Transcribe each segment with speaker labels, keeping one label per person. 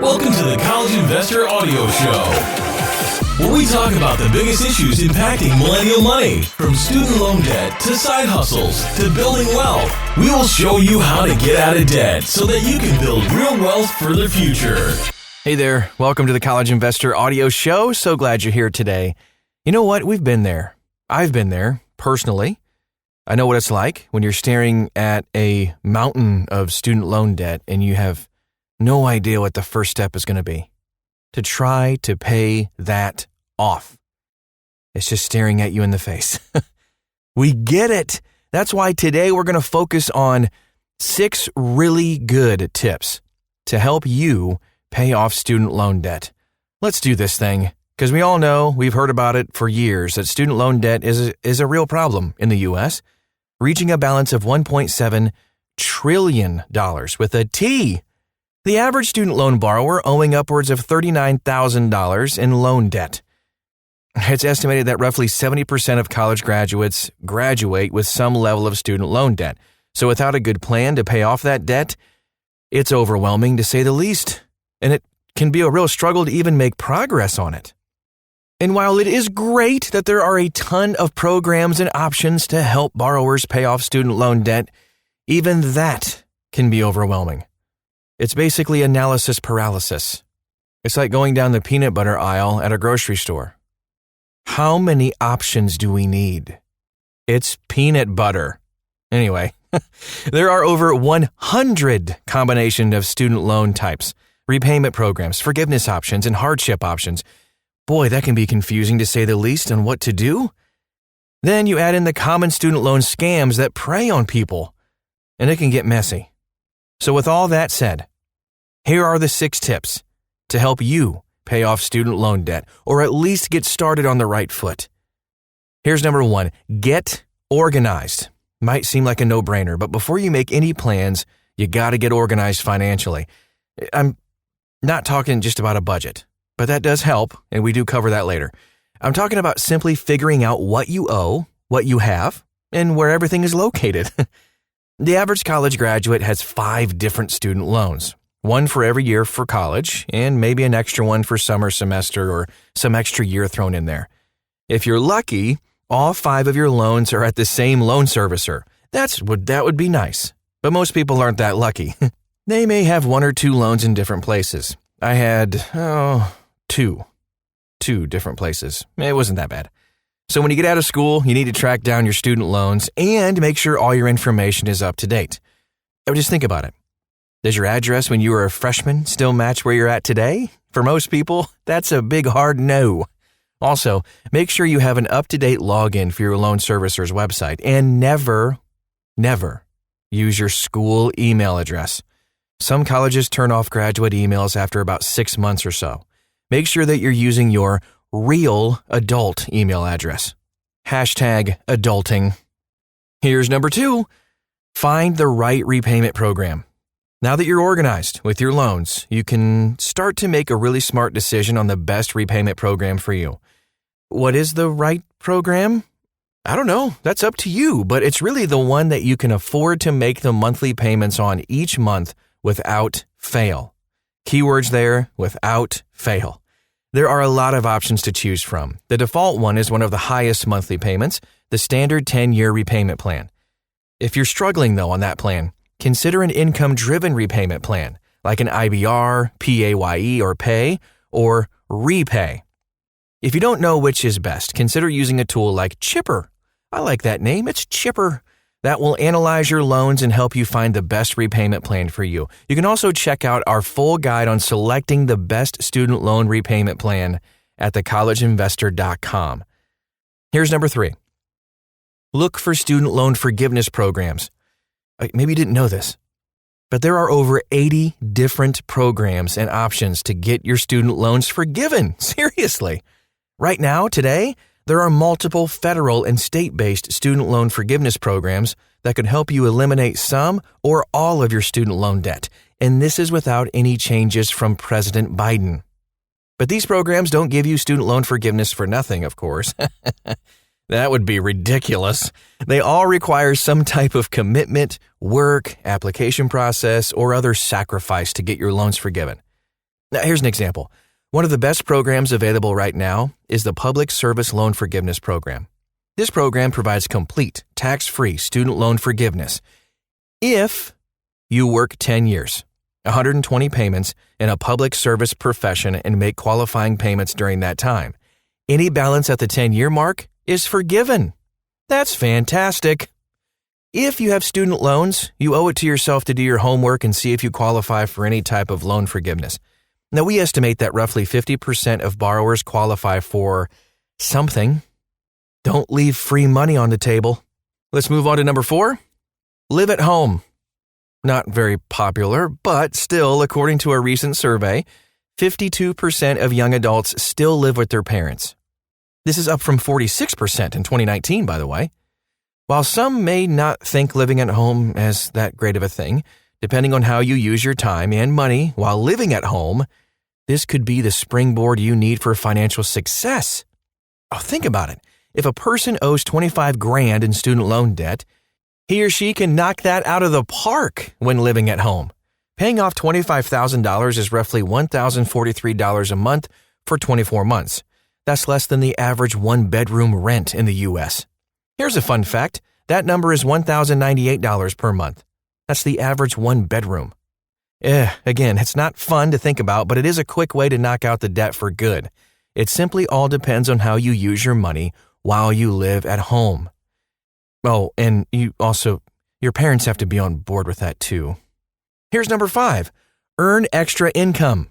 Speaker 1: Welcome to the College Investor Audio Show, where we talk about the biggest issues impacting millennial money, from student loan debt to side hustles to building wealth. We will show you how to get out of debt so that you can build real wealth for the future.
Speaker 2: Hey there, welcome to the College Investor Audio Show. So glad you're here today. You know what? We've been there. I've been there, personally. I know what it's like when you're staring at a mountain of student loan debt and you have no idea what the first step is going to be. To try to pay that off. It's just staring at you in the face. We get it. That's why today we're going to focus on 6 really good tips to help you pay off student loan debt. Let's do this thing, because we all know, we've heard about it for years, that student loan debt is a real problem in the U.S., reaching a balance of $1.7 trillion with a T. The average student loan borrower owing upwards of $39,000 in loan debt. It's estimated that roughly 70% of college graduates graduate with some level of student loan debt. So without a good plan to pay off that debt, it's overwhelming to say the least, and it can be a real struggle to even make progress on it. And while it is great that there are a ton of programs and options to help borrowers pay off student loan debt, even that can be overwhelming. It's basically analysis paralysis. It's like going down the peanut butter aisle at a grocery store. How many options do we need? It's peanut butter. Anyway, there are over 100 combinations of student loan types, repayment programs, forgiveness options, and hardship options. Boy, that can be confusing to say the least on what to do. Then you add in the common student loan scams that prey on people, and it can get messy. So with all that said, here are the 6 tips to help you pay off student loan debt, or at least get started on the right foot. Here's number 1. Get organized. Might seem like a no-brainer, but before you make any plans, you got to get organized financially. I'm not talking just about a budget, but that does help, and we do cover that later. I'm talking about simply figuring out what you owe, what you have, and where everything is located. The average college graduate has 5 different student loans, one for every year for college, and maybe an extra one for summer semester or some extra year thrown in there. If you're lucky, all 5 of your loans are at the same loan servicer. That would be nice, but most people aren't that lucky. They may have 1 or 2 loans in different places. I had, two different places. It wasn't that bad. So when you get out of school, you need to track down your student loans and make sure all your information is up to date. Just think about it. Does your address when you were a freshman still match where you're at today? For most people, that's a big hard no. Also, make sure you have an up-to-date login for your loan servicer's website, and never use your school email address. Some colleges turn off graduate emails after about 6 months or so. Make sure that you're using your real adult email address. #adulting. Here's number 2. Find the right repayment program. Now that you're organized with your loans, you can start to make a really smart decision on the best repayment program for you. What is the right program? I don't know. That's up to you, but it's really the one that you can afford to make the monthly payments on each month without fail. Keywords there, without fail. There are a lot of options to choose from. The default one is one of the highest monthly payments, the standard 10-year repayment plan. If you're struggling, though, on that plan, consider an income-driven repayment plan, like an IBR, PAYE, or PAY, or REPAY. If you don't know which is best, consider using a tool like Chipper. I like that name. It's Chipper. That will analyze your loans and help you find the best repayment plan for you. You can also check out our full guide on selecting the best student loan repayment plan at thecollegeinvestor.com. Here's number 3. Look for student loan forgiveness programs. Maybe you didn't know this, but there are over 80 different programs and options to get your student loans forgiven. Seriously. Right now, today, there are multiple federal and state-based student loan forgiveness programs that could help you eliminate some or all of your student loan debt, and this is without any changes from President Biden. But these programs don't give you student loan forgiveness for nothing, of course. That would be ridiculous. They all require some type of commitment, work, application process, or other sacrifice to get your loans forgiven. Now, here's an example. One of the best programs available right now is the Public Service Loan Forgiveness Program. This program provides complete, tax-free student loan forgiveness if you work 10 years, 120 payments in a public service profession and make qualifying payments during that time. Any balance at the 10-year mark is forgiven. That's fantastic. If you have student loans, you owe it to yourself to do your homework and see if you qualify for any type of loan forgiveness. Now, we estimate that roughly 50% of borrowers qualify for something. Don't leave free money on the table. Let's move on to number 4. Live at home. Not very popular, but still, according to a recent survey, 52% of young adults still live with their parents. This is up from 46% in 2019, by the way. While some may not think living at home as that great of a thing, depending on how you use your time and money while living at home, this could be the springboard you need for financial success. Oh, think about it. If a person owes $25,000 in student loan debt, he or she can knock that out of the park when living at home. Paying off $25,000 is roughly $1,043 a month for 24 months. That's less than the average one-bedroom rent in the U.S. Here's a fun fact. That number is $1,098 per month. That's the average one bedroom. Again, it's not fun to think about, but it is a quick way to knock out the debt for good. It simply all depends on how you use your money while you live at home. Oh, and your parents have to be on board with that too. Here's number 5. Earn extra income.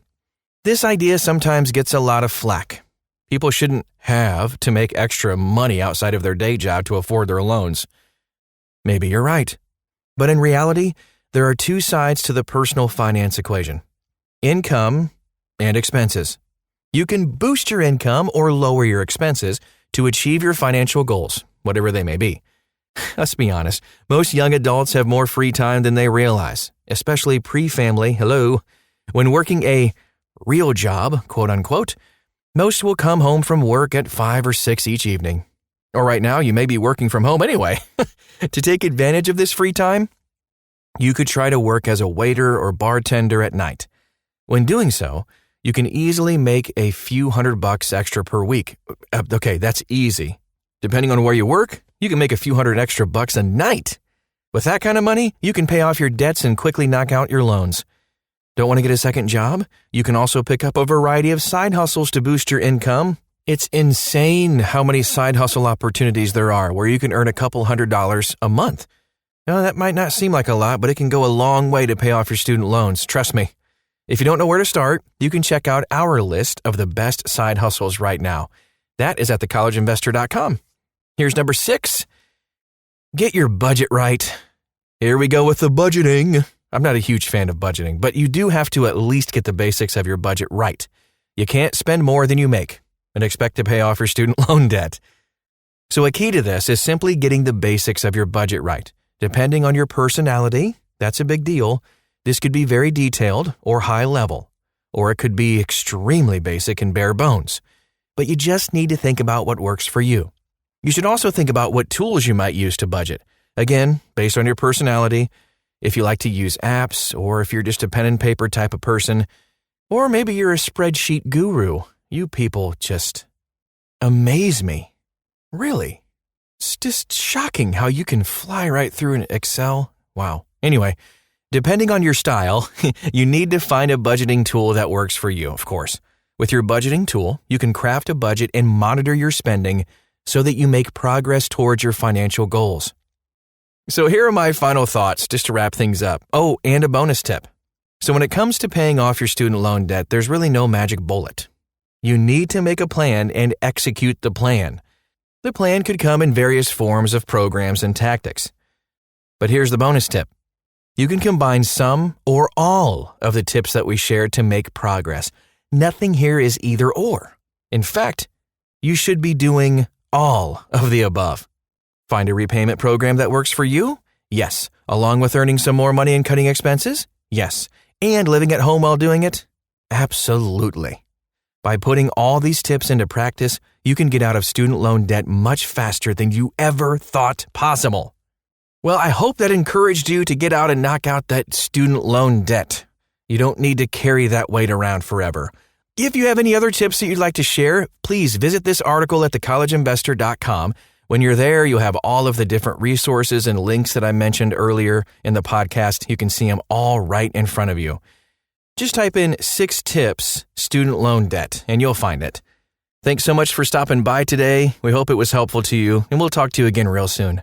Speaker 2: This idea sometimes gets a lot of flack. People shouldn't have to make extra money outside of their day job to afford their loans. Maybe you're right. But in reality, there are 2 sides to the personal finance equation: income and expenses. You can boost your income or lower your expenses to achieve your financial goals, whatever they may be. Let's be honest, most young adults have more free time than they realize, especially pre-family, when working a real job, quote unquote. Most will come home from work at 5 or 6 each evening. Or right now, you may be working from home anyway. To take advantage of this free time, you could try to work as a waiter or bartender at night. When doing so, you can easily make a few $100 extra per week. Okay, that's easy. Depending on where you work, you can make a few $100 extra a night. With that kind of money, you can pay off your debts and quickly knock out your loans. Don't want to get a second job? You can also pick up a variety of side hustles to boost your income. It's insane how many side hustle opportunities there are where you can earn a couple $100 a month. Now, that might not seem like a lot, but it can go a long way to pay off your student loans. Trust me. If you don't know where to start, you can check out our list of the best side hustles right now. That is at thecollegeinvestor.com. Here's number 6. Get your budget right. Here we go with the budgeting. I'm not a huge fan of budgeting, but you do have to at least get the basics of your budget right. You can't spend more than you make and expect to pay off your student loan debt. So a key to this is simply getting the basics of your budget right. Depending on your personality, that's a big deal. This could be very detailed or high level, or it could be extremely basic and bare bones. But you just need to think about what works for you. You should also think about what tools you might use to budget. Again, based on your personality, if you like to use apps, or if you're just a pen and paper type of person, or maybe you're a spreadsheet guru. You people just amaze me. Really. It's just shocking how you can fly right through an Excel. Wow. Anyway, depending on your style, you need to find a budgeting tool that works for you, of course. With your budgeting tool, you can craft a budget and monitor your spending so that you make progress towards your financial goals. So here are my final thoughts just to wrap things up. Oh, and a bonus tip. So when it comes to paying off your student loan debt, there's really no magic bullet. You need to make a plan and execute the plan. The plan could come in various forms of programs and tactics. But here's the bonus tip. You can combine some or all of the tips that we shared to make progress. Nothing here is either or. In fact, you should be doing all of the above. Find a repayment program that works for you? Yes. Along with earning some more money and cutting expenses? Yes. And living at home while doing it? Absolutely. By putting all these tips into practice, you can get out of student loan debt much faster than you ever thought possible. Well, I hope that encouraged you to get out and knock out that student loan debt. You don't need to carry that weight around forever. If you have any other tips that you'd like to share, please visit this article at thecollegeinvestor.com. When you're there, you'll have all of the different resources and links that I mentioned earlier in the podcast. You can see them all right in front of you. Just type in 6 tips student loan debt and you'll find it. Thanks so much for stopping by today. We hope it was helpful to you, and we'll talk to you again real soon.